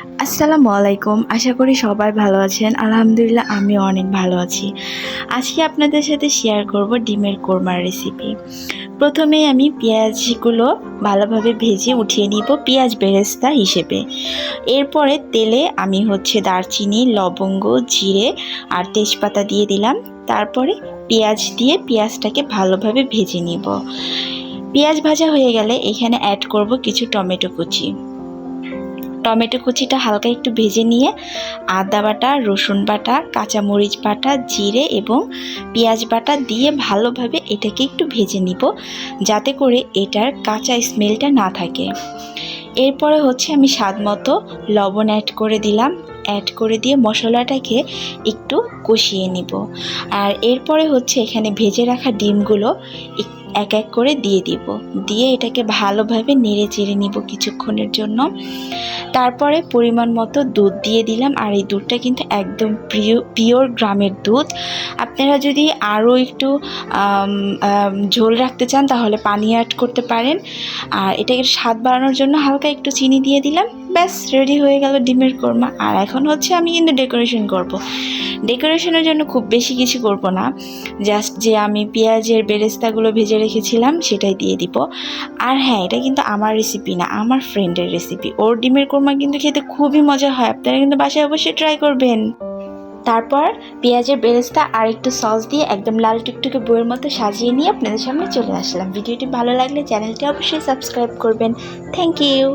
আসসালামু আলাইকুম। আশা করি সবাই ভালো আছেন। আলহামদুলিল্লাহ আমিও অনেক ভালো আছি। আজকে আপনাদের সাথে শেয়ার করব ডিমের কোরমার রেসিপি। প্রথমেই আমি পেঁয়াজগুলো ভালোভাবে ভেজে উঠিয়ে নিব পেঁয়াজ বেরেস্তা হিসেবে। এরপরে তেলে আমি দারচিনি, লবঙ্গ, জিরে আর তেজপাতা দিয়ে দিলাম। তারপরে পেঁয়াজ দিয়ে পেঁয়াজটাকে ভালোভাবে ভেজে নিব। পেঁয়াজ ভাজা হয়ে গেলে এখানে অ্যাড করব কিছু টমেটো কুচি। টমেটো কুচিটা হালকা একটু ভেজে নিয়ে আদা বাটা, রসুন বাটা, কাঁচামরিচ বাটা, জিরে এবং পেঁয়াজ বাটা দিয়ে ভালোভাবে এটাকে একটু ভেজে নিব, যাতে করে এটার কাঁচা স্মেলটা না থাকে। এরপরে আমি স্বাদ মতো লবণ অ্যাড করে দিলাম। অ্যাড করে দিয়ে মশলাটাকে একটু কষিয়ে নিব। আর এরপরে এখানে ভেজে রাখা ডিমগুলো এক এক করে দিয়ে দিব। দিয়ে এটাকে ভালোভাবে নেড়ে চেড়ে নিব কিছুক্ষণের জন্য। তারপরে পরিমাণ মতো দুধ দিয়ে দিলাম। আর এই দুধটা কিন্তু একদম পিওর গ্রামের দুধ। আপনারা যদি আরও একটু ঝোল রাখতে চান তাহলে পানি অ্যাড করতে পারেন। আর এটাকে স্বাদ বাড়ানোর জন্য হালকা একটু চিনি দিয়ে দিলাম। ব্যাস, রেডি হয়ে গেল ডিমের কোরমা। আর এখন আমি কিন্তু ডেকোরেশন করব। ডেকোরেশনের জন্য খুব বেশি কিছু করব না, জাস্ট যে আমি পেঁয়াজের বেরেস্তাগুলো ভেজে রেখেছিলাম সেটাই দিয়ে দিব। আর হ্যাঁ, এটা কিন্তু আমার রেসিপি না, আমার ফ্রেন্ডের রেসিপি। ওর ডিমের কোরমা কিন্তু খেতে খুবই মজা হয়। আপনারা কিন্তু বাসায় অবশ্যই ট্রাই করবেন। তারপর পেঁয়াজের বেরেস্তা আর একটু সস দিয়ে একদম লাল টুকটুকে বইয়ের মতো সাজিয়ে নিয়ে আপনাদের সামনে চলে আসলাম। ভিডিওটি ভালো লাগলে চ্যানেলটি অবশ্যই সাবস্ক্রাইব করবেন। Thank you.